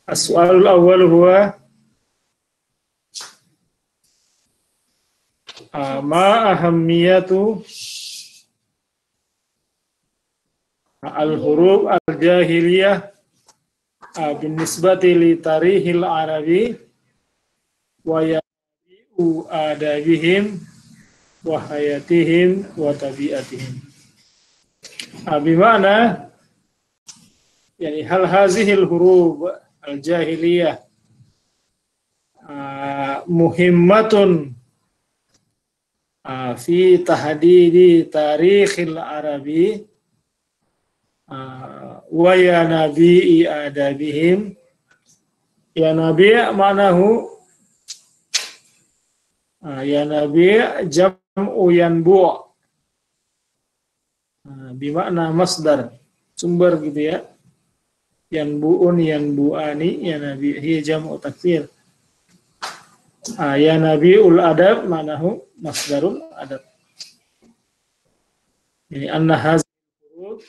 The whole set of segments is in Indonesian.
As-su'alul awwal huwa ma ahammiyatu al-huruf al-jahiliyah binisbati li tarihil arabi wa yabi'u adabihim wa hayatihim wa tabi'atihim. Bimana yani hal hazihil huruf al-jahiliyah muhimmatun fi tahdidi tarikhil arabi wa ya nabi'i adabihim. Ya nabi' ma'nahu ya nabi' jam'u yanbu' bimakna masdar, sumber gitu ya. Yanbu'un, yanbu'ani, ya nabi' hiya jam'u takfir. Ya nabi'ul adab ma'nahu masdarul adab. Ini anna hazil huruf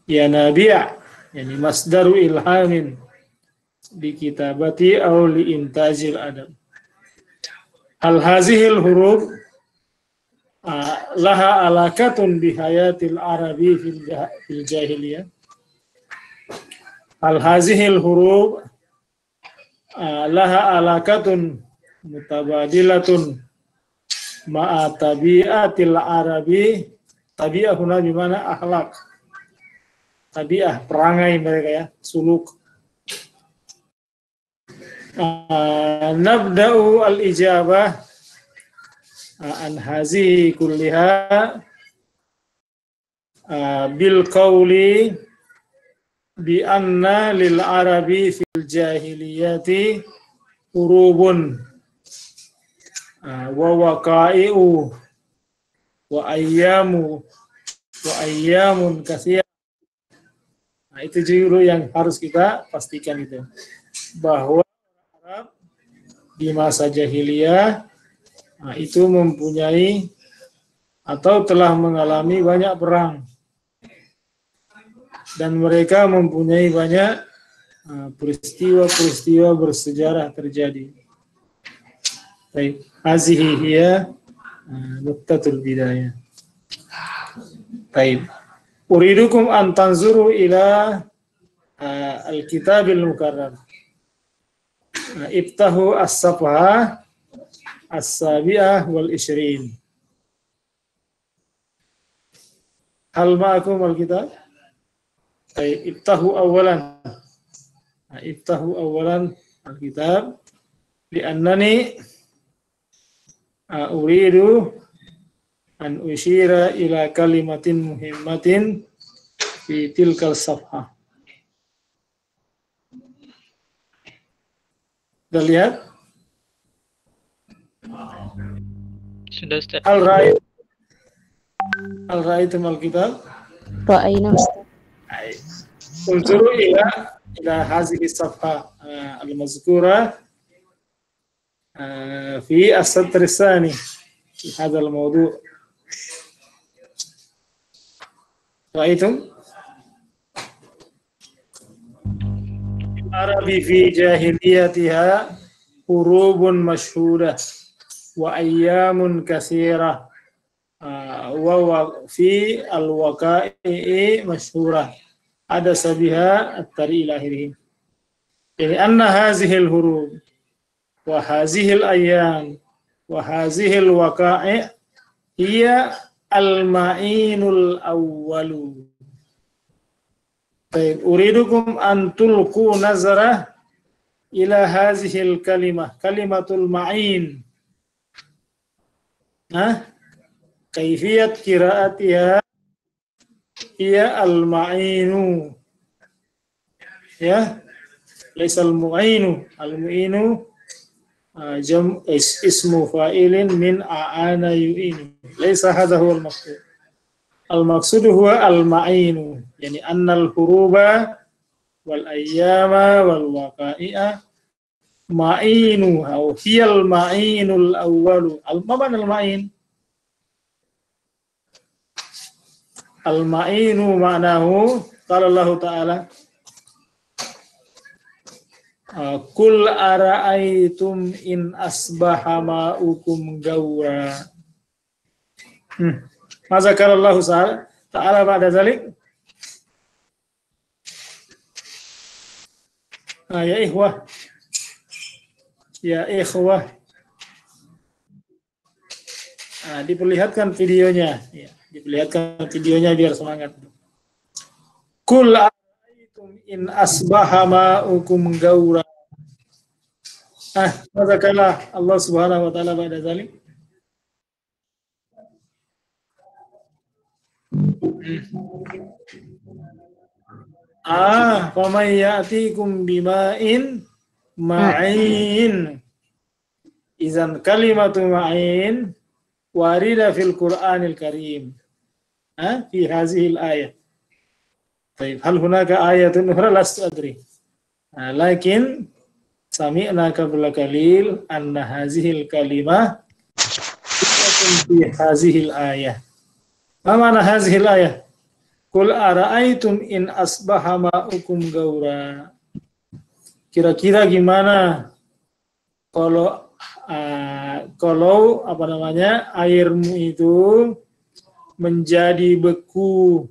ya nabi'a, yani masdaru ilhamin di kitabati aw li intajil adab. Hal hazihil huruf laha alakatun bihayatil arabi fil jahiliyah. Hal hazihil huruf laha alakatun mutabadilatun ma'a tabi'atil arabi. Tabi'ah huna bimana akhlak. Tabi'ah, perangai mereka ya, suluk. Nabda'u al-ijabah an hazihi kulliha bil qawli bi anna lil arabi fil jahiliyati hurubun wa waqa'i'u wa ayyamun katsir. Nah, itu dulu yang harus kita pastikan itu, bahwa Arab di masa jahiliyah itu mempunyai atau telah mengalami banyak perang, dan mereka mempunyai banyak peristiwa-peristiwa bersejarah terjadi. Baik, hazihi hiya nuqtatul bidayah. Baik. Uridukum an tanzuru ila al-kitabil mukarrar. Ibtahu as-safhah as-sabi'ah wal ishrin. Hal ma'akum al-kitab? Baik, ibtahu awalan. Ibtahu awalan al-kitab li'annani uridu an usyira ila kalimatin muhimmatin fi tilkal safhah. Sudah lihat? Sudah, Ustaz. Al-ra'aitum al-kitab? Ra'ayna, Ustaz. Unzuru ila hazihi safhah al-mazkura fi as-satr tsani fi hadzal mawdu'. Ra'aitum? Arabi fi jahiliyatiha hurubun masyhudah wa ayyamun katsirah wa fi al-waqa'i masyhurah ada sabiha at-tari ila akhirih. Ini anna hazihil hurub wa hazihil ayyam wa hazihil waqa'i hiya al-ma'inul awwalu. Baik, uridukum an tulqu nazarah ila hazihil kalimah, kalimatul ma'in. Kaifiyat qiraatiha hiya al-ma'inu. Ya, laisa al-mu'inu. Al-mu'inu ismu fa'ilin min a'ana yu'inu. Laisa hadha huwa al-maqsud. Al-maqsud huwa al-ma'inu, yani annal huruba wal ayyama wal waqa'i'a ma'inu aw hiyal ma'inul awwalu. Al-ma'an al-ma'in. Al-ma'inu ma'nahu qala Allah Ta'ala Kul ara'aitum in asbaha ma'ukum gawra. Mazakarallahu ta'ala ba'da zalik. Ya ikhwah. Ya ikhwah. Diperlihatkan videonya. Ya, diperlihatkan videonya biar semangat. Kul ara'aitum in asbaha ma'ukum gawra. Mazakallah Allah subhanahu wa ta'ala ba'da zalik. Faman ya'tikum bima'in ma'in. Izan kalimatu ma'in warida fil Qur'anil Karim. Fi hazihil ayat. Baik, hal hunaka ayatun ukhra lastu adri. Lakin sami'na qabla qalil anna hazihil kalimah fi hazihil ayat. Ma mana hazihil ayat? Qul ara'aitum in asbaha ma'ukum gawra. Kira-kira gimana kalau airmu itu menjadi beku,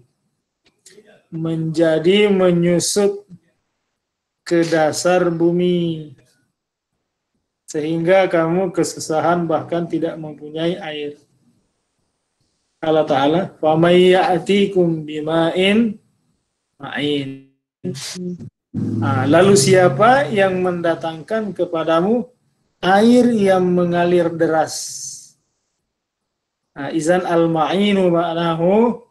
menjadi menyusut ke dasar bumi, sehingga kamu kesusahan bahkan tidak mempunyai air. Allah Ta'ala, فَمَنْ يَأْتِيكُمْ بِمَاءٍ ma'in. Lalu siapa yang mendatangkan kepadamu air yang mengalir deras? Izan al-ma'inu ma'nahu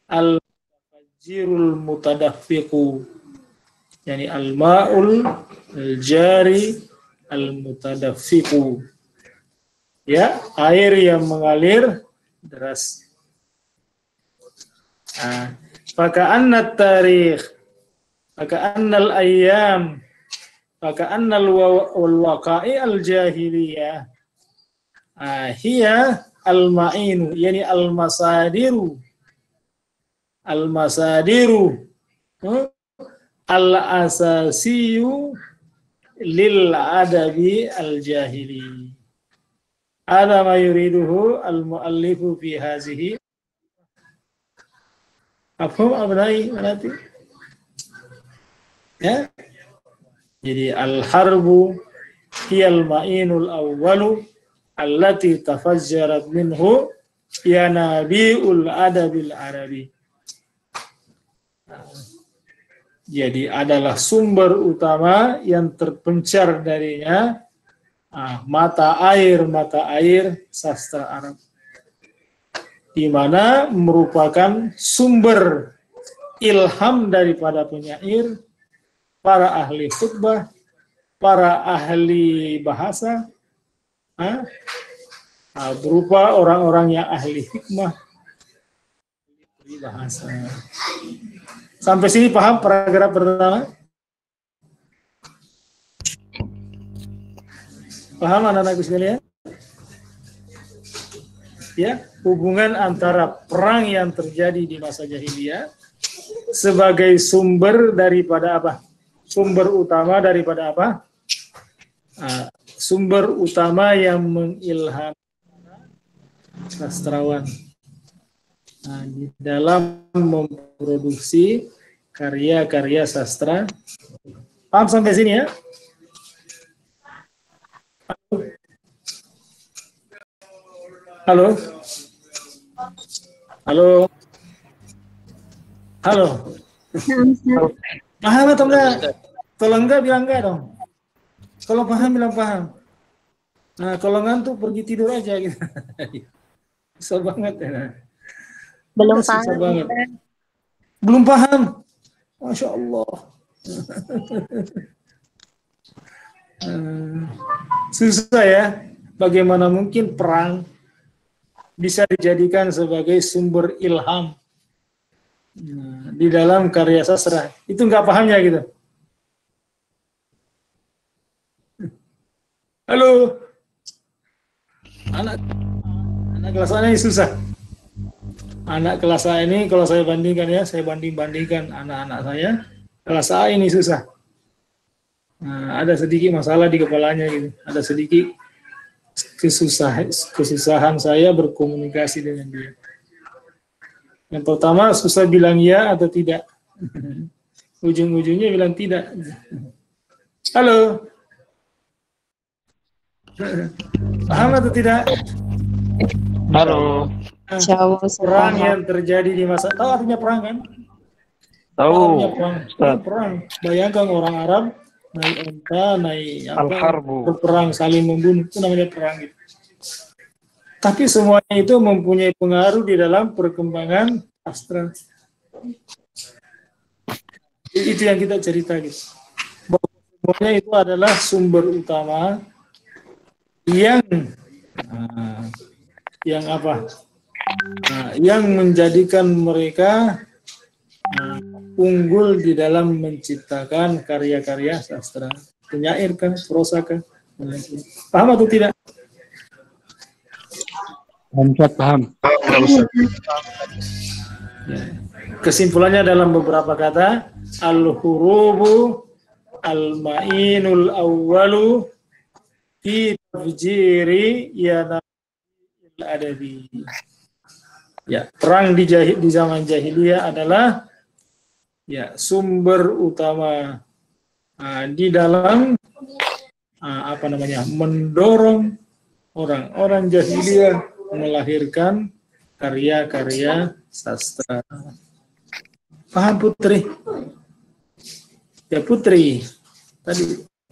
al-fajirul mutadaffiqu. Yani al-ma'ul al-jari al-mutadaffiqu. Ya, air yang mengalir deras. Faka'anna tarikh, faka'annal ayyam, faka'annal waqa'i al-jahiliyah, hiya al-ma'inu, yani al-masadiru, al-asasiyu lil-adabi al-jahili. Ada ma yuriduhu al-muallifu fi hazihi. Afhum abnai nanti. Ya. Jadi al-harbu hiyal ma'inul awwalu allati tafajjarat minhu yanabi'ul adabil arabi. Jadi adalah sumber utama yang terpencar darinya mata air sastra Arab, di mana merupakan sumber ilham daripada penyair, para ahli khutbah, para ahli bahasa, berupa orang-orang yang ahli hikmah ahli bahasa. Sampai sini paham paragraf pertama? Paham anak-anakku sekalian? Ya, hubungan antara perang yang terjadi di masa jahiliyah sebagai sumber daripada apa? Sumber utama daripada apa? Sumber utama yang mengilham sastrawan di dalam memproduksi karya-karya sastra. Paham sampai sini ya? Halo? Halo? Halo? Paham atau enggak? Kalau enggak bilang enggak dong. Kalau paham bilang paham. Nah, kalau ngantuk pergi tidur aja gitu. Susah banget ya. Belum Susah paham. banget. Belum paham. Masya Allah. Susah ya. Bagaimana mungkin perang bisa dijadikan sebagai sumber ilham di dalam karya sastra? Itu nggak pahamnya gitu. Halo, anak kelas A ini susah. Anak kelas A ini kalau saya bandingkan ya, saya bandingkan anak-anak saya kelas A ini susah. ada sedikit masalah di kepalanya gitu, ada sedikit kesusahan saya berkomunikasi dengan dia. Yang pertama susah bilang ya atau tidak. Ujung-ujungnya bilang tidak. Halo. Paham atau tidak? Halo. Perang yang terjadi di masa, tahu artinya perang kan? Tahu. Artinya perang. Perang. Bayangkan orang Arab naik unta, naik apa, berperang, saling membunuh, itu namanya perang gitu. Tapi semuanya itu mempunyai pengaruh di dalam perkembangan sastra. Itu yang kita cerita gitu. Bahwa semuanya itu adalah sumber utama yang apa? Yang menjadikan mereka unggul di dalam menciptakan karya-karya sastra, penyair kan, prosa kan. Paham atau tidak? Paham. Kesimpulannya dalam beberapa kata, al-hurubu al-ma'inul awwalu fi tafjiri ya adabi. Ya, perang di zaman jahiliyah adalah ya sumber utama di dalam mendorong orang-orang jahiliyah melahirkan karya-karya sastra. Paham Putri? Ya Putri.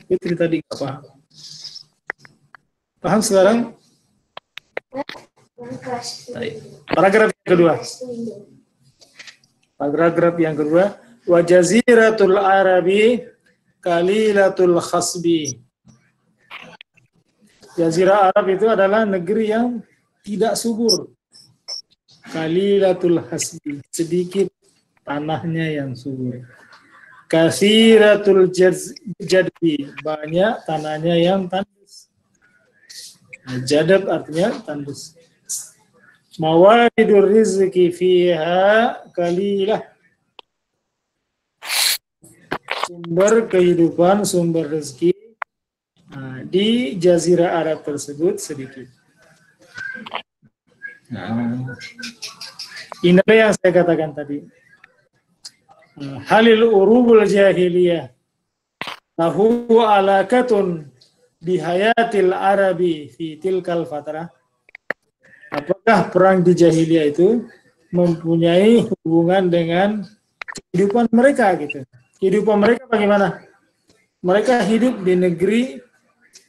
Putri tadi nggak paham. Paham sekarang? Paragraf yang kedua. Paragraf yang kedua. Wa jaziratul Arabi kalilatul khasbi. Jazirah Arab itu adalah negeri yang tidak subur. Kalilatul hasbi, sedikit tanahnya yang subur. Kasiratul jadbi, banyak tanahnya yang tandus. Jadab artinya tandus. Mawalidur rizki fiha kalilah. Sumber kehidupan, sumber rezeki di Jazirah Arab tersebut sedikit. Inilah yang saya katakan tadi. Halil urubul jahiliyah lahu alaqatun bihayatil arabi fi tilkal fatrah. Apakah perang di jahiliyah itu mempunyai hubungan dengan kehidupan mereka gitu? Kehidupan mereka bagaimana? Mereka hidup di negeri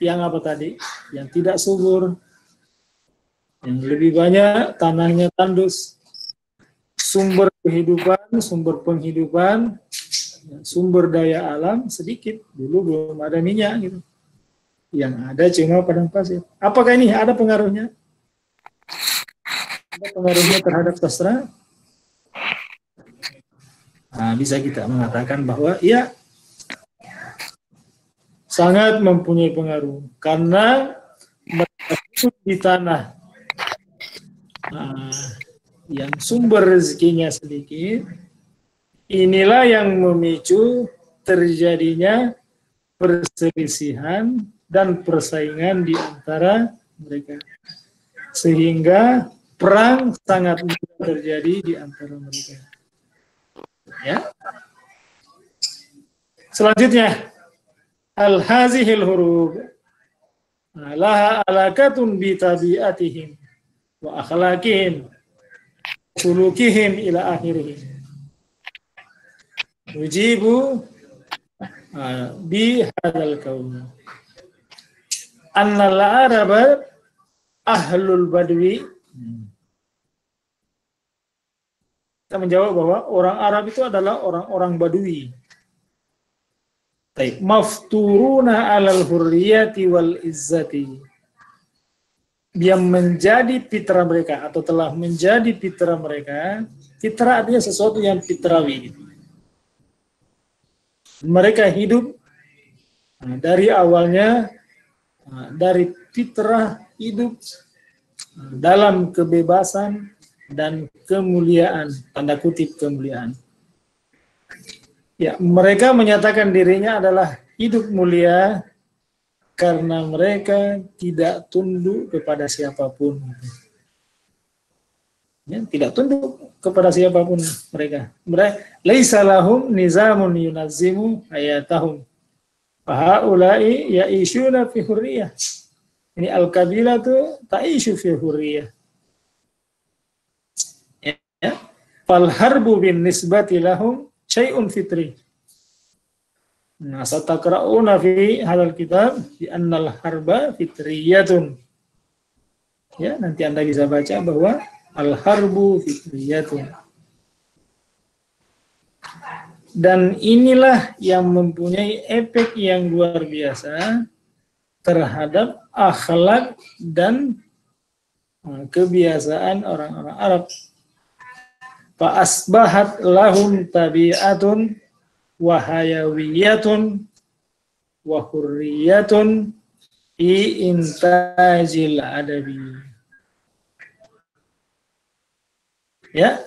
yang apa tadi? Yang tidak subur, yang lebih banyak tanahnya tandus, sumber kehidupan, sumber penghidupan, sumber daya alam sedikit. Dulu belum ada minyak gitu. Yang ada cuma padang pasir. Apakah ini ada pengaruhnya? Ada pengaruhnya terhadap sastra? Bisa kita mengatakan bahwa ya sangat mempunyai pengaruh karena mereka hidup di tanah yang sumber rezekinya sedikit. Inilah yang memicu terjadinya perselisihan dan persaingan di antara mereka, sehingga perang sangat mudah terjadi di antara mereka. Ya. Selanjutnya, al-hazihil hurub laha alaqatun bi tabi'atihim wa akhlaqihim sulukihim ila akhirih. Ujibu bi hadzal qaul annal araba ahlul badwi. Kita menjawab bahwa orang Arab itu adalah orang-orang Badui. Mafturuna alal hurriyati wal izzati. Yang menjadi fitrah mereka atau telah menjadi fitrah mereka. Fitrah artinya sesuatu yang fitrawi. Mereka hidup dari awalnya dari fitrah hidup dalam kebebasan dan kemuliaan, tanda kutip kemuliaan. Ya, mereka menyatakan dirinya adalah hidup mulia karena mereka tidak tunduk kepada siapapun. Ya, tidak tunduk kepada siapapun mereka. Laisa lahum nizamun yunazzimu hayatahum. Fa haula'i ya'ishuna fi hurriyah. Ini al-kabilatu ta'ishu fi hurriyah. Ya. Fal harbu bin nisbati lahum syai'un fitri. Nah, satakra'una fi hadzal kitab bi annal harba fitriyatun. Ya, nanti Anda bisa baca bahwa al-harbu fitriyatun. Dan inilah yang mempunyai efek yang luar biasa terhadap akhlak dan kebiasaan orang-orang Arab. Fa asbahat lahum tabi'atun wa hayawiyatun wa hurriyatun fi intajil adabi. Ya,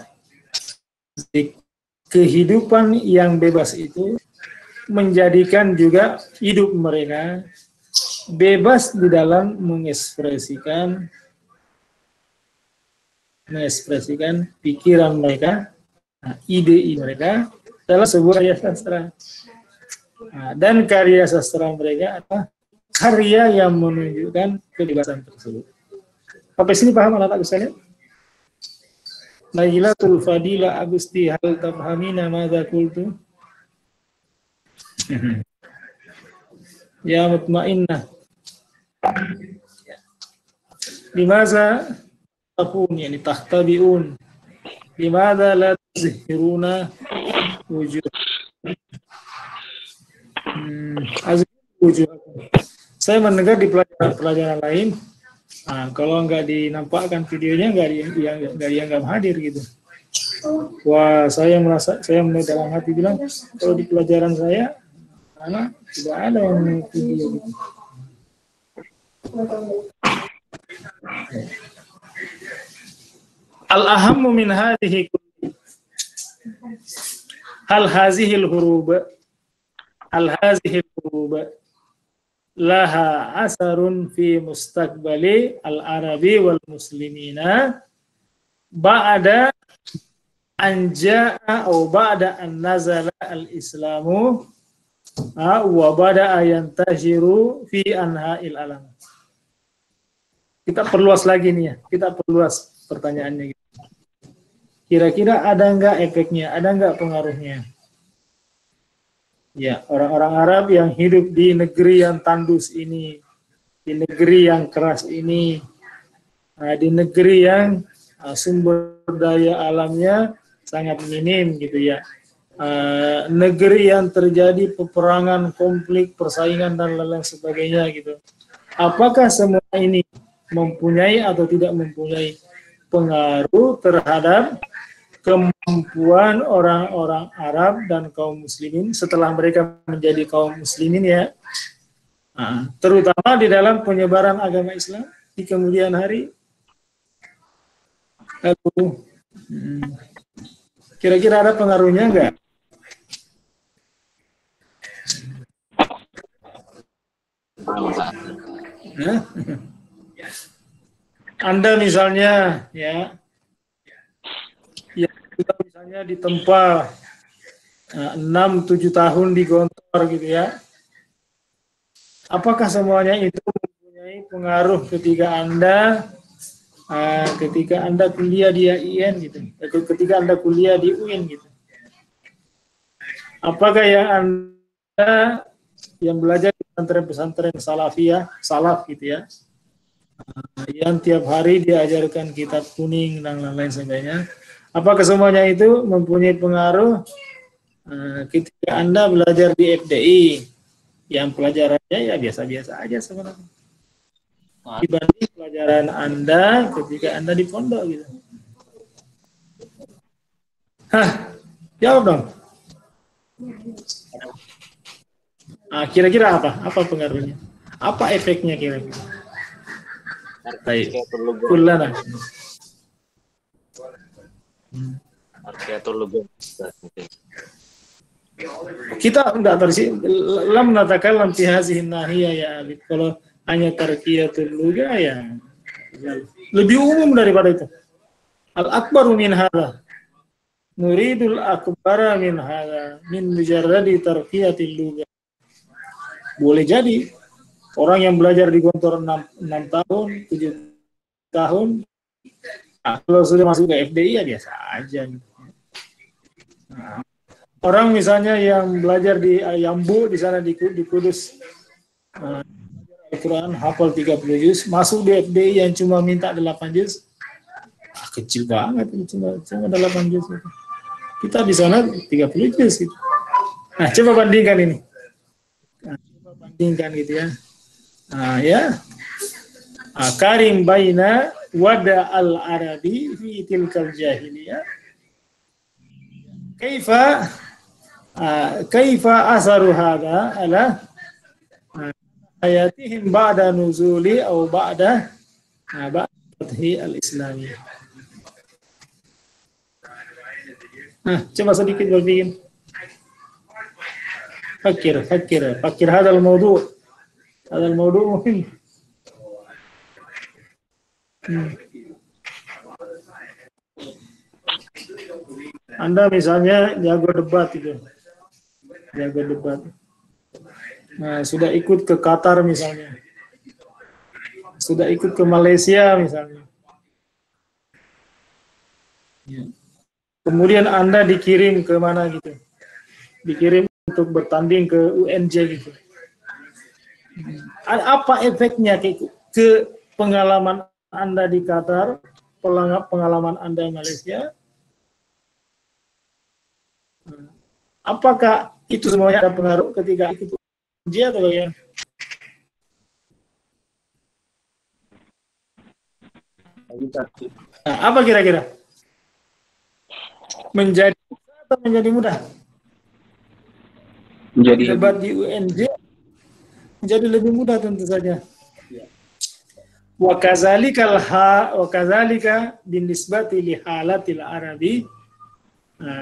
kehidupan yang bebas itu menjadikan juga hidup mereka bebas di dalam mengekspresikan pikiran mereka, ide mereka dalam sebuah karya sastra. Dan karya sastra mereka adalah karya yang menunjukkan kebebasan tersebut. Sampai sini paham anak-anak sekalian? Nailatul Fadila Agusti hal tafhamina madza qultu? Ya mutmainnah. Limaza taqun yani tahtabiun? Limadza la tuzhiruna wujud? Saya mendengar di pelajaran lain. Nah, kalau nggak dinampakkan videonya nggak dianggap hadir gitu. Wah, saya mulai dalam hati bilang kalau di pelajaran saya karena tidak ada yang video gitu. Al-ahammu min hadhihi hazihil hurub laha asarun fi mustaqbali al-arabi wal muslimina ba'da an ja'a aw ba'da an nazala al-islamu wa bada'a yantashiru fi anha'il alam. Kita perluas lagi nih ya, kita perluas pertanyaannya. Kira-kira ada enggak efeknya, ada enggak pengaruhnya? Ya, orang-orang Arab yang hidup di negeri yang tandus ini, di negeri yang keras ini, di negeri yang sumber daya alamnya sangat minim gitu ya. Negeri yang terjadi peperangan, konflik, persaingan dan lain-lain sebagainya gitu. Apakah semua ini mempunyai atau tidak mempunyai pengaruh terhadap kemampuan orang-orang Arab dan kaum muslimin setelah mereka menjadi kaum muslimin ya, terutama di dalam penyebaran agama Islam di kemudian hari? Lalu, kira-kira ada pengaruhnya enggak? Anda misalnya ya kita misalnya ditempa 6-7 tahun di Gontor gitu ya. Apakah semuanya itu mempunyai pengaruh ketika Anda kuliah di AIN gitu, ketika Anda kuliah di UIN gitu? Apakah yang Anda yang belajar di pesantren-pesantren salafiyah, salaf gitu ya, yang tiap hari diajarkan kitab kuning dan lain-lain sebagainya, apakah semuanya itu mempunyai pengaruh ketika Anda belajar di FDI yang pelajarannya ya biasa-biasa aja sebenarnya dibanding pelajaran Anda ketika Anda di pondok gitu? Jawab dong. Kira-kira apa pengaruhnya? Apa efeknya kira-kira? Baik. Kullana. Kita enggak lam natakallam fi hazihi nahiyah ya Alif. Kalau hanya tarkiyatul lugha ya lebih umum daripada itu. Al-akbaru min hadha. Nuridul akbara min hadha min mujarradi tarkiyatil lugha. Boleh jadi orang yang belajar di Gontor 6 tahun, 7 tahun, kalau sudah masuk ke FDI ya biasa aja. Nah, orang misalnya yang belajar di Yambu di sana di Kudus, Al-Quran hafal 30 juz, masuk di FDI yang cuma minta 8 juz, kecil banget, cuma 8 juz. Kita di sana 30 juz. Gitu. Nah, coba bandingkan ini. Bandingkan gitu ya. Nah, ya. Karim baina wada al-arabi fi tilkal jahiliyah. Kaifa asaru hadha ala hayatihim ba'da nuzuli atau ba'da fathi al-islamiyah. Nah, coba sedikit berpikir. Fakir hadal mawdu'. Hadal mawdu' muhim. Anda misalnya jago debat itu. Jago debat. Nah, sudah ikut ke Qatar misalnya. Sudah ikut ke Malaysia misalnya. Ya. Kemudian Anda dikirim ke mana gitu. Dikirim untuk bertanding ke UNJ gitu. Apa efeknya ke pengalaman Anda di Qatar, pengalaman Anda di Malaysia? Apakah itu semuanya ada pengaruh ketika ikut UNJ atau bagaimana? Nah, apa kira-kira? Menjadi atau menjadi mudah? Menjadi debat di UNJ menjadi lebih mudah tentu saja. Wa kadzalika binisbati li halatil arabi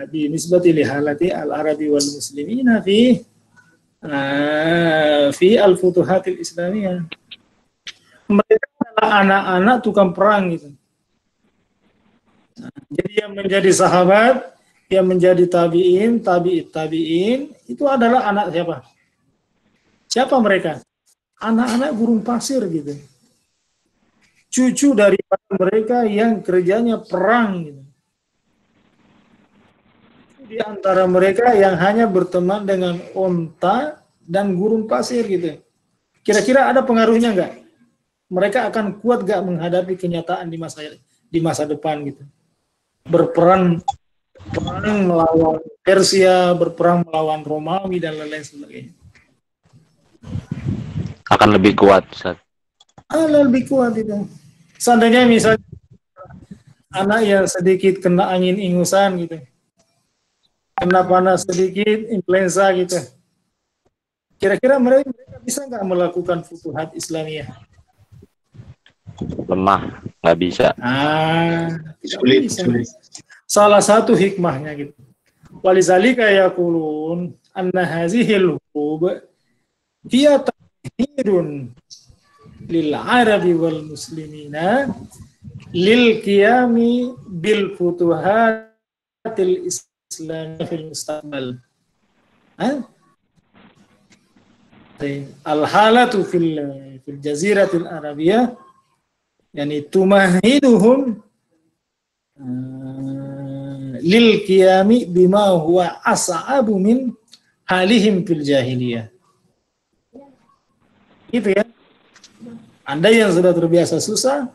binisbati li halati al-arabi wal muslimina fi al-futuhatil islamiyah. Mereka adalah anak-anak tukang perang gitu. Jadi yang menjadi sahabat, yang menjadi tabi'in itu adalah anak siapa? Siapa mereka? Anak-anak burung pasir gitu. Cucu daripada mereka yang kerjanya perang gitu. Di antara mereka yang hanya berteman dengan onta dan gurun pasir gitu. Kira-kira ada pengaruhnya nggak? Mereka akan kuat nggak menghadapi kenyataan di masa depan gitu? Berperang melawan Persia, berperang melawan Romawi dan lain-lain sebagainya. Akan lebih kuat, Ustaz. Lebih kuat itu. Seandainya misalnya anak yang sedikit kena angin ingusan gitu, kena panas sedikit, influenza gitu. Kira-kira mereka bisa nggak melakukan futuhat Islamiyah? Lemah, nggak bisa. Sulit. Salah satu hikmahnya gitu. Walizalika yaqulun anna hazihil hurub hiya tahdhirun lil arabi wal muslimina lil qiyami bil futuhatil islamiyah fil mustaqbal. Al-halatu fil jaziratil arabiyah yani tumahiduhum lil qiyami bima huwa as'abu min halihim fil jahiliyah. Gitu ya. Anda yang sudah terbiasa susah,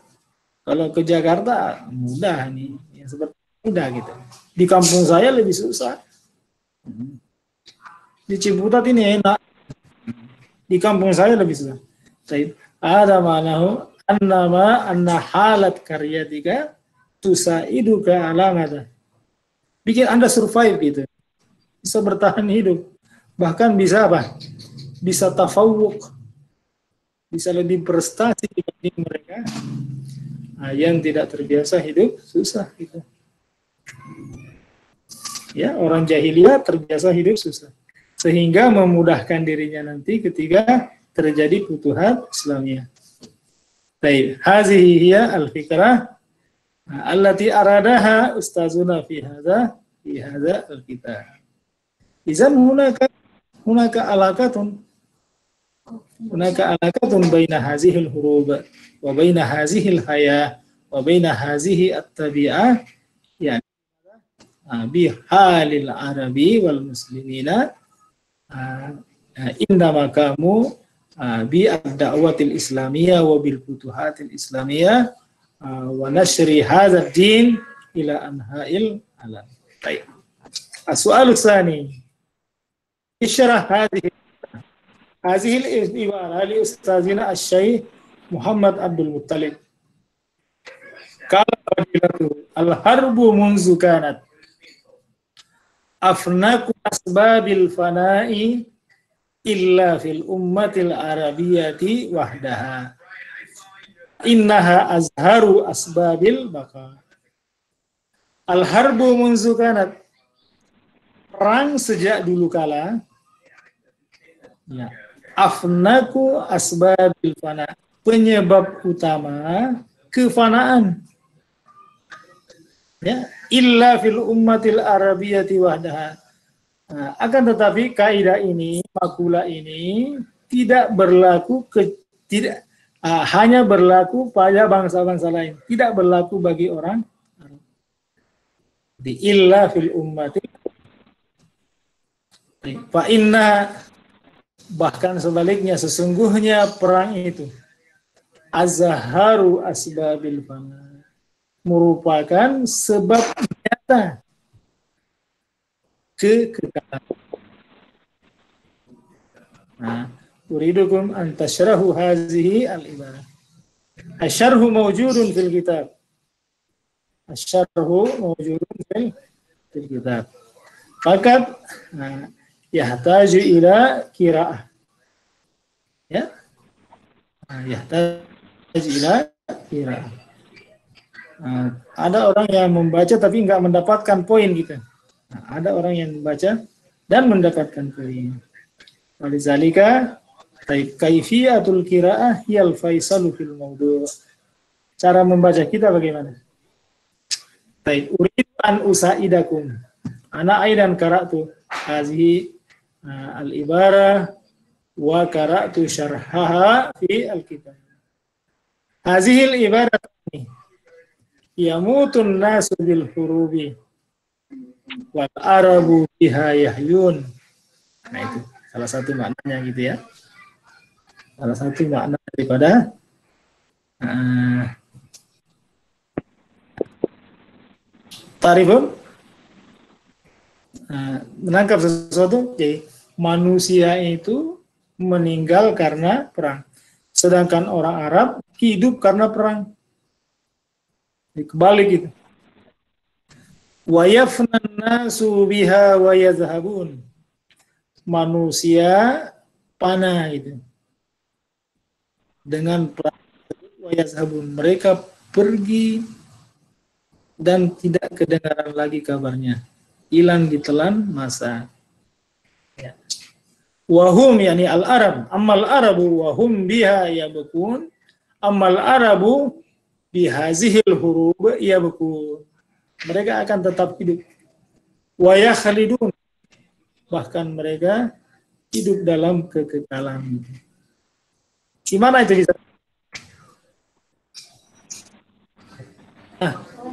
kalau ke Jakarta mudah nih, yang seperti mudah gitu. Di kampung saya lebih susah. Di Ciputat ini enak. Di kampung saya lebih susah. Ada manahu anna halat karyatika tusaiduka alamata. Bikin Anda survive gitu. Bisa bertahan hidup. Bahkan bisa apa? Bisa tafawuk. Bisa lebih prestasi dibanding mereka yang tidak terbiasa hidup susah gitu. Ya, orang jahiliyah terbiasa hidup susah. Sehingga memudahkan dirinya nanti ketika terjadi futuhat Islamiyah. Baik, hazihi hiya al-fikrah allati aradaha ustazuna fi hadza al-kitab. Izan hunaka alaqatun baina hazihil hurub wa baina hazihil haya wa baina hazihi at-tabi'ah yani bi halil arabi wal muslimina indama kamu bi ad-da'watil islamiyah wa bil futuhatil islamiyah wa nashri hadzal din ila anha'il alam. Baik. As-su'alu tsani. Isyrah hadhihi al-ibara li ustazina asy-syaikh Muhammad Abdul Muttalib. Qala fadilatu al-harbu munzu kanat afnaku asbabil fana'i illa fil ummatil arabiyyati wahdaha innaha azharu asbabil baqa. Al-harbu munzu kanat, perang sejak dulu kala, ya, afnaku asbabil fana, penyebab utama kefanaan, ya, illa fil ummatil arabiyyati wahdaha. Nah, akan tetapi kaidah ini, makula ini tidak berlaku hanya berlaku pada bangsa-bangsa lain, tidak berlaku bagi orang Arab. Di illa fil ummati fa inna, bahkan sebaliknya sesungguhnya perang itu azharu asbabil fana, merupakan sebab nyata kekekalan. Nah, uridukum an tashrahu hazihi al-ibarah. Asyarhu mawjudun fil kitab. Asyarhu mawjudun fil kitab. Fakat yahtaju ila qiraah. Ya. Yahtaju ila qiraah. Ada orang yang membaca tapi enggak mendapatkan poin gitu. Ada orang yang membaca dan mendapatkan poin. Walizalika kaifiyatul qiraah hiyal faisalu fil mawdu'. Cara membaca kita bagaimana? Baik, uridu an usaidakum. Ana aidan qara'tu hazihi al-ibarah wa qara'tu syarhaha fi al-kitab. Hazihi al-ibarah yamutun nasu bil hurubi wal arabu biha yahyun. Nah, itu salah satu maknanya gitu ya. Salah satu makna daripada tarifun menangkap sesuatu. Jadi manusia itu meninggal karena perang, sedangkan orang Arab hidup karena perang. Jadi kebalik gitu. Wa yafnan nasu biha wa yazhabun. Manusia panah itu dengan perang wa yazhabun, mereka pergi dan tidak kedengaran lagi kabarnya, hilang ditelan masa. Ya. Wahum yani al-Arab, ammal Arabu wahum biha yabkun, ammal Arabu bihazihil hurub yabkun. Mereka akan tetap hidup. Wa yakhlidun, bahkan mereka hidup dalam kekekalan. Gimana itu bisa?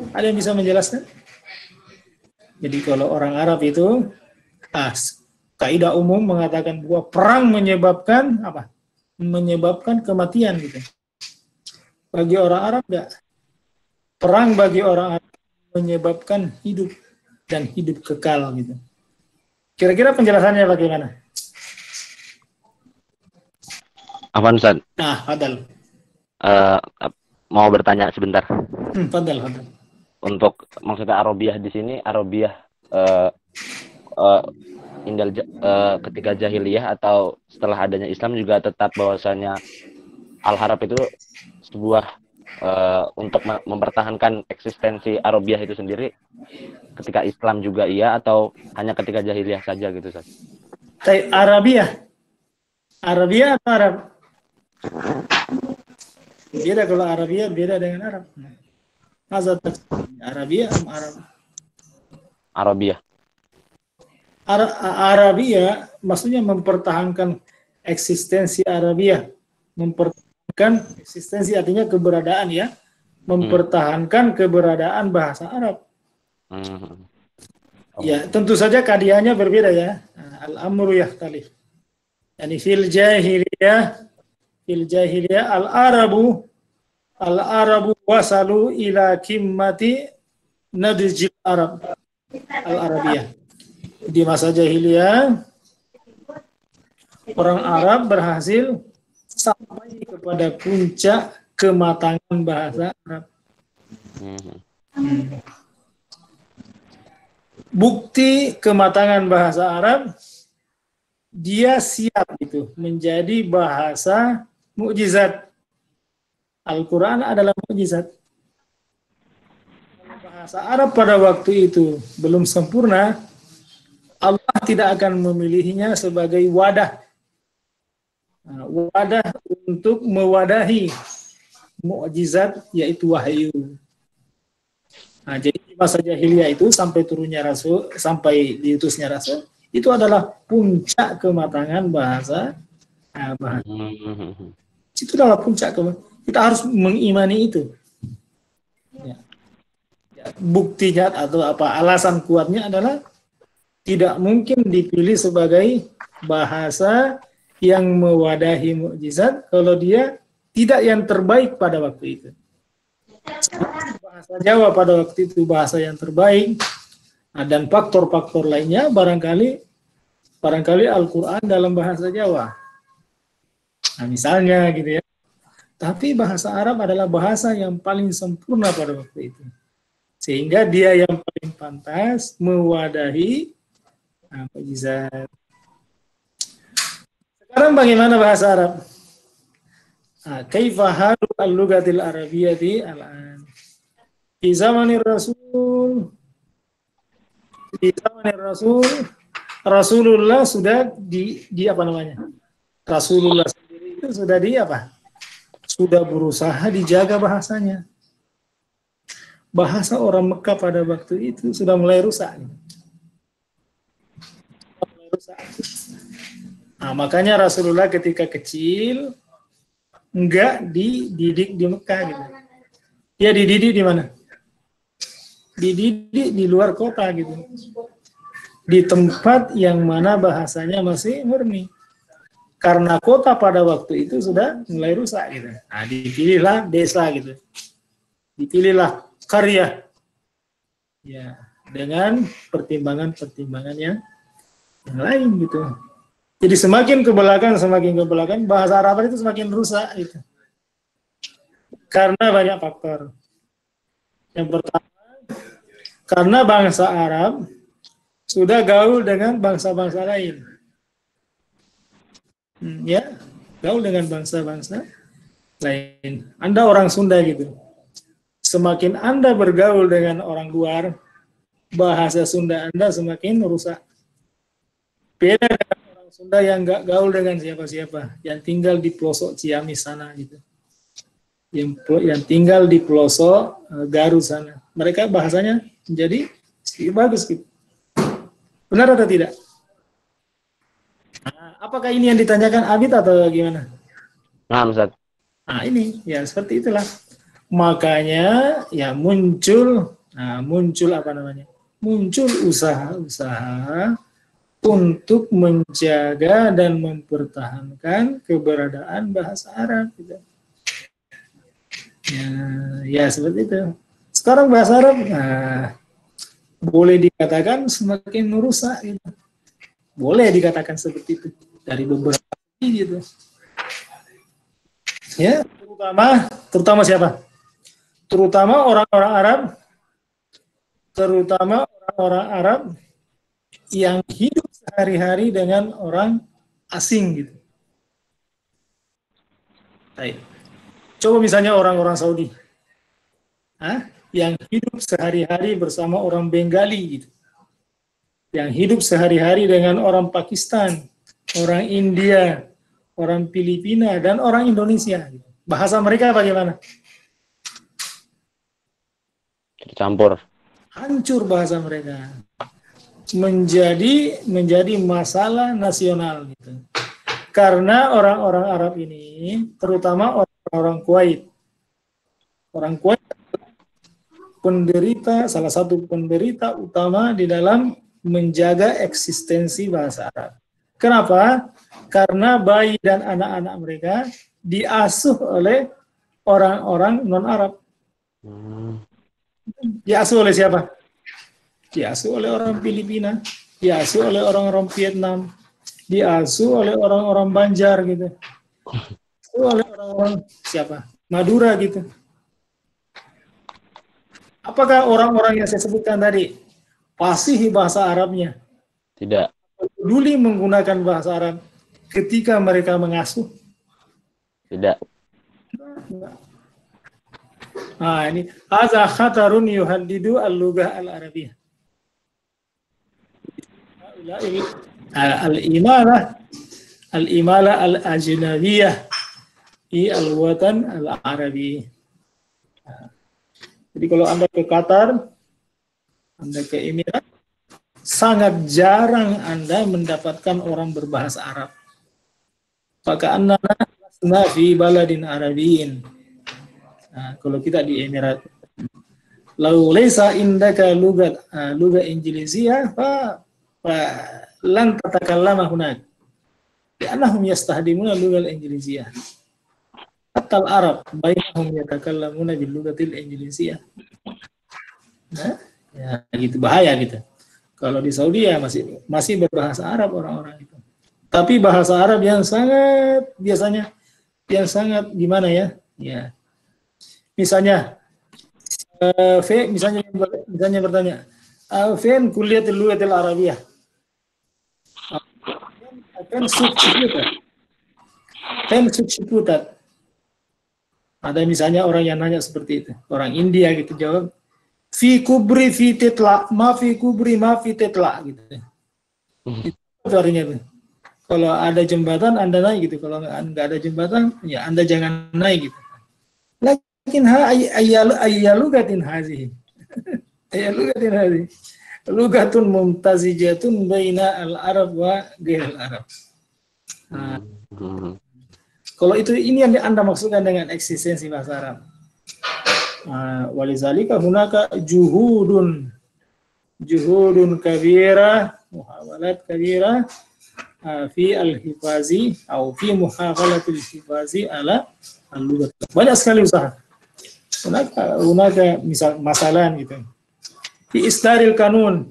Ada yang bisa menjelaskan? Jadi kalau orang Arab itu kaidah umum mengatakan bahwa perang menyebabkan apa? Menyebabkan kematian gitu. Bagi orang Arab enggak. Perang bagi orang Arab menyebabkan hidup dan hidup kekal gitu. Kira-kira penjelasannya bagaimana? Apaan, Ustaz? Fadal. Mau bertanya sebentar. Fadal. Untuk maksudnya Arabiyah di sini, Arabiyah ketika jahiliyah atau setelah adanya Islam juga tetap bahwasanya Al-Harab itu sebuah untuk mempertahankan eksistensi Arabiah itu sendiri ketika Islam juga iya atau hanya ketika jahiliyah saja gitu Ustaz? Arabiah atau Arab? Beda, kalau Arabiah beda dengan Arab. Arabiah atau Arab? Arabiah. Arabiah maksudnya mempertahankan eksistensi Arabiah, mempertahankan eksistensi artinya keberadaan ya, mempertahankan keberadaan bahasa Arab. Ya, tentu saja kaediahnya berbeda ya. Al-amru yahtalif. Yani fil jahiliyah al-arabu wasalu ila kimmati nadjil Arab al-Arabiyah. Di masa jahiliyah orang Arab berhasil sampai kepada puncak kematangan bahasa Arab. Bukti kematangan bahasa Arab, dia siap itu menjadi bahasa mukjizat. Al-Quran adalah mukjizat. Bahasa Arab pada waktu itu belum sempurna, Allah tidak akan memilihnya sebagai wadah untuk mewadahi mukjizat, yaitu wahyu. Jadi di masa jahiliyah itu sampai turunnya Rasul, sampai diutusnya Rasul, itu adalah puncak kematangan bahasa. Itu adalah puncak kematangan. Kita harus mengimani itu. Buktinya atau alasan kuatnya adalah tidak mungkin dipilih sebagai bahasa yang mewadahi mukjizat kalau dia tidak yang terbaik pada waktu itu. Bahasa Jawa pada waktu itu bahasa yang terbaik, dan faktor-faktor lainnya barangkali Al-Quran dalam bahasa Jawa. Misalnya gitu ya. Tapi bahasa Arab adalah bahasa yang paling sempurna pada waktu itu. Sehingga dia yang paling pantas mewadahi mukjizat. Sekarang bagaimana bahasa Arab? Kaifa halu al-lughatil arabiyyati al-an? Di zamanir Rasul, Rasulullah sudah di apa namanya? Rasulullah sendiri itu sudah sudah berusaha dijaga bahasanya. Bahasa orang Mekah pada waktu itu sudah mulai rusak. Makanya Rasulullah ketika kecil enggak dididik di Mekah gitu. Dia dididik di mana? Dididik di luar kota gitu. Di tempat yang mana bahasanya masih murni. Karena kota pada waktu itu sudah mulai rusak gitu. Dipilihlah desa gitu. Dipilihlah karya. Ya, dengan pertimbangan-pertimbangan yang lain gitu. Jadi semakin ke belakang bahasa Arab itu semakin rusak itu. Karena banyak faktor. Yang pertama, karena bangsa Arab sudah gaul dengan bangsa-bangsa lain. Gaul dengan bangsa-bangsa lain. Anda orang Sunda gitu. Semakin Anda bergaul dengan orang luar, bahasa Sunda Anda semakin rusak. Beda dengan orang Sunda yang nggak gaul dengan siapa-siapa, yang tinggal di pelosok Ciamis sana gitu, yang tinggal di pelosok Garut sana. Mereka bahasanya menjadi bagus gitu. Benar atau tidak? Apakah ini yang ditanyakan Abid atau gimana? Ustaz. Ini ya seperti itulah. Makanya ya muncul apa namanya? Muncul usaha-usaha untuk menjaga dan mempertahankan keberadaan bahasa Arab gitu. Ya seperti itu. Sekarang bahasa Arab boleh dikatakan semakin merusak gitu. Boleh dikatakan seperti itu dari beberapa gitu. Ya, terutama siapa? Terutama orang-orang Arab yang hidup sehari-hari dengan orang asing gitu. Baik. Coba misalnya orang-orang Saudi, yang hidup sehari-hari bersama orang Bengali gitu, yang hidup sehari-hari dengan orang Pakistan, orang India, orang Filipina, dan orang Indonesia. Bahasa mereka bagaimana? Tercampur. Hancur bahasa mereka. Menjadi masalah nasional gitu. Karena orang-orang Arab ini, terutama orang-orang Kuwait. Orang Kuwait salah satu penderita utama di dalam menjaga eksistensi bahasa Arab. Kenapa? Karena bayi dan anak-anak mereka diasuh oleh orang-orang non-Arab. Diasuh oleh siapa? Diasuh oleh orang Filipina, diasuh oleh orang-orang Vietnam, diasuh oleh orang-orang Banjar gitu. Diasuh oleh orang-orang siapa? Madura gitu. Apakah orang-orang yang saya sebutkan tadi fasih bahasa Arabnya? Tidak. Peduli menggunakan bahasa Arab ketika mereka mengasuh? Tidak. Nah, ini hadza khatarun yuhaddidu al-lughah al-arabiyyah. Al-imala al-ajnabiyyah di al-watan al-arabi. Jadi kalau Anda ke Qatar, Anda ke Emirat, sangat jarang Anda mendapatkan orang berbahasa Arab. Maka annana lasna fi baladin arabiyyin. Nah, kalau kita di Emirat, lau laysa indaka lugat Injiliziyah fa lan tatakallama hunak. Li'annahum yastahdimuna lugal Injiliziyah. Hatta al-Arab bainahum yatakallamuna bil lugatil Injiliziyah. Nah, ya gitu, bahaya gitu. Kalau di Saudi ya masih berbahasa Arab orang-orang itu. Tapi bahasa Arab yang sangat biasanya gimana ya? Ya. Misalnya misalnya bertanya, "Fin kulliyatil lughatil arabiyyah?" Kan substitut. Ada misalnya orang yang nanya seperti itu, orang India gitu jawab, "Fi kubri fi titla, ma fi kubri ma fi titla" gitu. Itu artinya tuh. Kalau ada jembatan Anda naik gitu, kalau nggak ada jembatan ya Anda jangan naik gitu. Lakin ayyalugatin hazihi. Ayyalugatin hazihi. Lugatun mumtazijatun baina al-Arab wa ghairil Arab. Nah, kalau ini yang Anda maksudkan dengan eksistensi bahasa Arab. Walizalika hunaka juhudun kabira, muhawalat kabira fi al-hifazi atau fi muhawalatil hifazi ala al-lughat. Banyak sekali usaha. Hunaka misal masalah gitu. Fi isdaril kanun.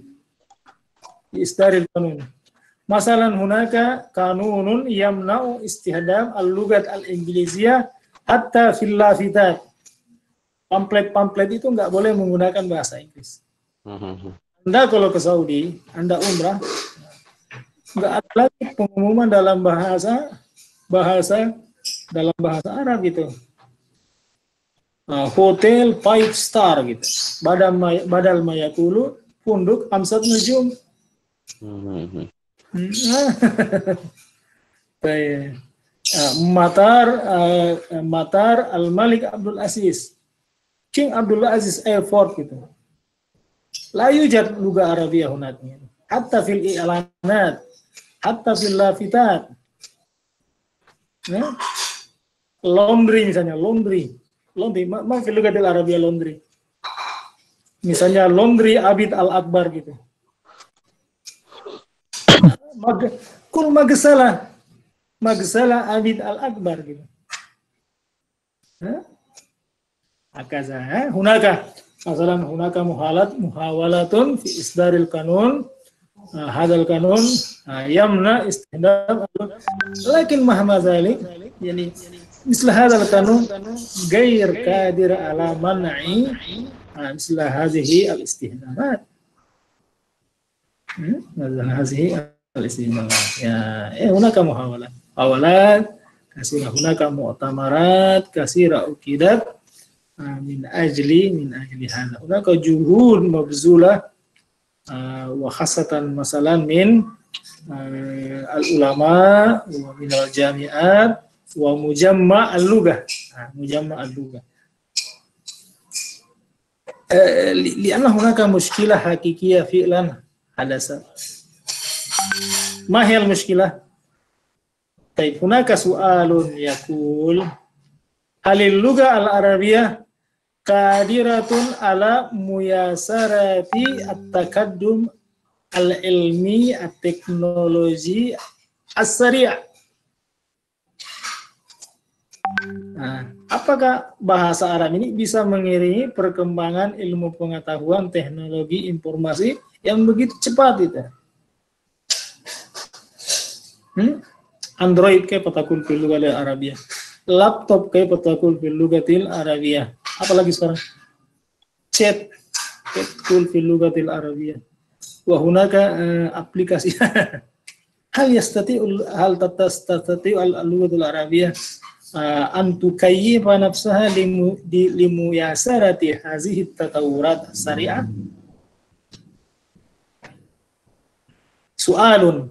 Masalan hunaka kanunun yamna'u istihdam al-lughat al-ingliziyah hatta fil lafitat. Pamflet itu nggak boleh menggunakan bahasa Inggris. Anda kalau ke Saudi, Anda umrah, nggak ada lagi pengumuman dalam bahasa Arab gitu. Hotel 5 star gitu. Badal mayakulu punduk amsat nujum. Matar Al-Malik Abdul Aziz, King Abdul Aziz Airport gitu. La yujad lugha Arabiyah hunaknya. Hatta fil i'lanat, hatta fil lafitat. Laundry misalnya, laundry. Ma fil lughatil Arabiyah laundry. Misalnya laundry Abid Al-Akbar gitu. Kul magsala Abid Al-Akbar gitu. Akaza hunaka masalan hunaka muhawalatun fi isdaril kanun hadal kanun yamna istihdam lakin mahma zalik yani misal hadal kanun ghair qadir ala man'i misal hadhihi al-istihdamat hadhihi al-istihdamat ya hunaka muhawalat kasira. Hunaka mu'tamarat kasira ukidat min ajli hadha. Hunaka juhud mabzulah wa khasatan masalan min al-ulama wa min al-jami'at wa mujamma' al-lughah. Mujamma' al-lughah. Lianna hunaka mushkilah hakikiyah fi'lan hadasa. Ma hiya al-mushkilah? Taib, hunaka su'alun yaqul halil lugha al-arabiyyah qadiratun ala muyasarati at-taqaddum al-ilmi at-teknologi as-sari'. Apakah bahasa Arab ini bisa mengiringi perkembangan ilmu pengetahuan, teknologi, informasi yang begitu cepat itu? Android kaifa takun fil lughatil arabiyyah, laptop kaifa takun fil lughatil arabiyyah, apalagi sekarang chat takun fil lughatil arabiyyah, wa hunaka aplikasi hal tastati al-lughatul arabiyyah an tukayyifa nafsaha limuyasarati hazihi tatawurat syari'ah. Su'alun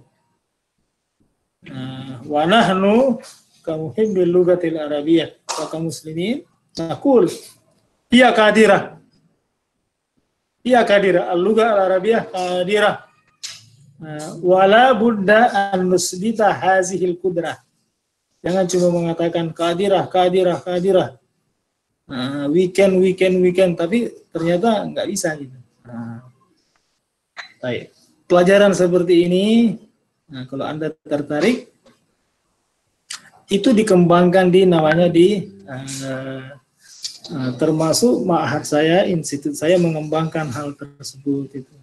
wa nahnu kamuhibbil lughatil arabiyyah wa kamuslimin naqul hiya qadirah al-lugha al-arabiyyah qadirah wala budda an nusbita hazihil qudrah. Jangan cuma mengatakan qadirah, weekend, tapi ternyata nggak bisa gitu. Baik. Pelajaran seperti ini, kalau Anda tertarik, itu dikembangkan termasuk ma'had saya, institut saya mengembangkan hal tersebut itu.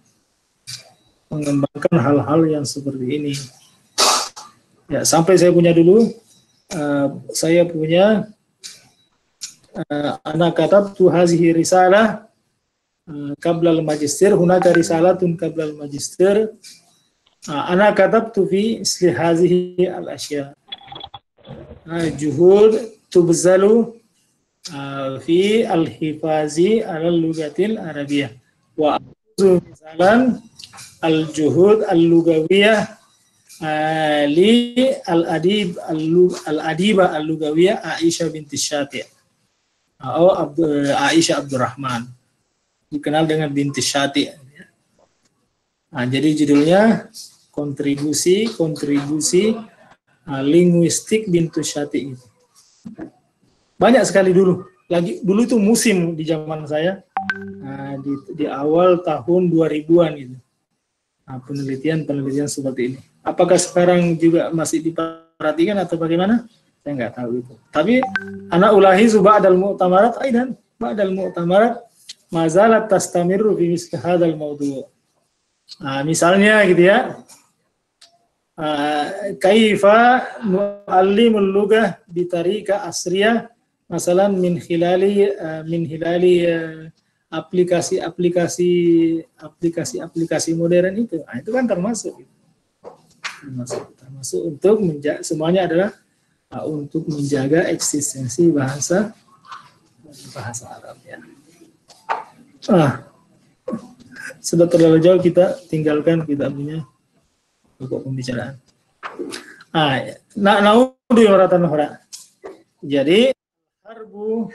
Mengembangkan hal-hal yang seperti ini. Ya, sampai saya punya dulu. Saya punya anak katabtu hazihi risalah qabla al-magister, hunaka risalatun qabla al-magister, anak katabtu fi isli hazihi al-asya, juhud tubzalu fi al-hifazi al-lughatil arabiyyah wa misalan al-juhud al-lughawiyah li al-adiba al-lugawiyah Aisyah binti Syati' atau Aisyah Abdurrahman, dikenal dengan binti Syati'. Jadi judulnya kontribusi linguistik binti Syati'. Banyak sekali dulu itu musim di zaman saya, di awal tahun 2000-an itu. Penelitian seperti ini. Apakah sekarang juga masih diperhatikan atau bagaimana? Saya nggak tahu itu. Tapi anak ulahizu ba'dal mu'tamarat aidan, ba'dal mu'tamarat mazalat tastamirru fi misli hadzal mawdu'. Misalnya gitu ya. Kaifa nu'allimul lughah bi tariqah asriyah, masalan min hilali aplikasi modern itu. Itu kan termasuk untuk semuanya adalah untuk menjaga eksistensi bahasa Arab ya. Sudah terlalu jauh, kita tinggalkan, kita punya pokok pembicaraan. Na'udu maratan ukhra. Jadi harbu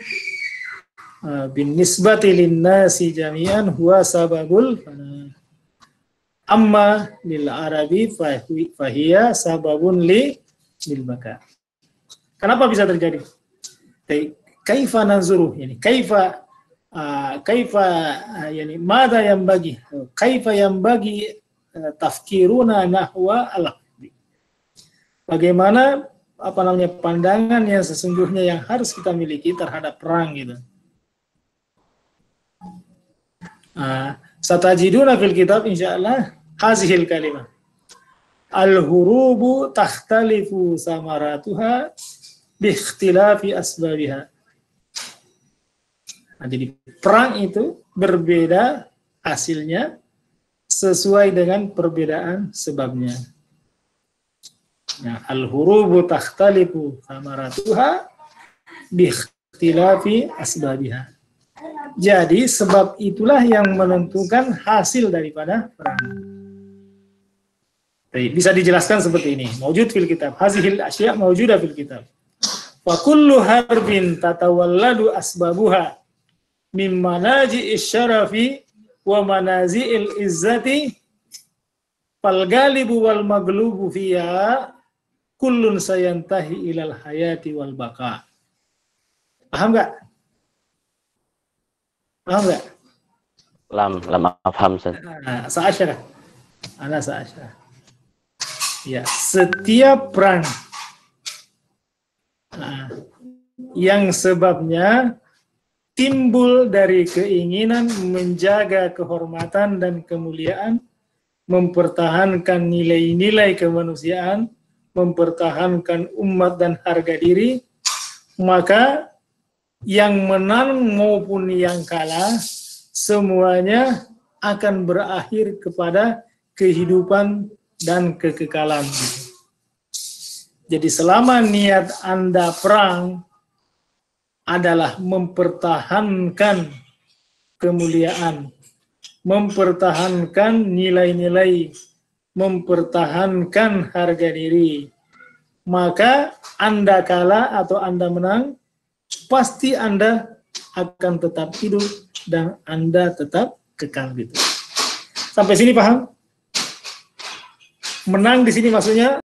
bin nisbati linnasi jami'an huwa sababul amma lil arabi fahiya sababun lil baka. Kenapa bisa terjadi? Kaifa nanzuru, yani kaifa yani mada yang bagi tafkiruna nahwa al-aqdi. Bagaimana pandangan yang sesungguhnya yang harus kita miliki terhadap perang gitu. Satajiduna fil kitab insyaallah hazihil kalimah. Al-hurubu takhtalifu samaratuha bi ikhtilafi asbabiha. Jadi perang itu berbeda hasilnya sesuai dengan perbedaan sebabnya. Nah, al-hurubu takhtalifu samaratuha bi ikhtilafi asbabiha. Jadi sebab itulah yang menentukan hasil daripada perang. Bisa dijelaskan seperti ini. Maujud fil kitab. Hazihil asya' maujudah fil kitab. Wa kullu harbin tatawalladu asbabuha min manaji'is syarafi wa manazi'il izzati fal galibu wal maglubu fiha kullun sayantahi ilal hayati wal baqa. Paham enggak? Paham enggak? Lam afham. Sa'asyarah. Ana sa'asyarah. Ya, setiap perang yang sebabnya timbul dari keinginan menjaga kehormatan dan kemuliaan, mempertahankan nilai-nilai kemanusiaan, mempertahankan umat dan harga diri, maka yang menang maupun yang kalah semuanya akan berakhir kepada kehidupan dan kekekalan. Jadi selama niat Anda perang adalah mempertahankan kemuliaan, mempertahankan nilai-nilai, mempertahankan harga diri, maka Anda kalah atau Anda menang, pasti Anda akan tetap hidup dan Anda tetap kekal gitu. Sampai sini paham? Menang di sini maksudnya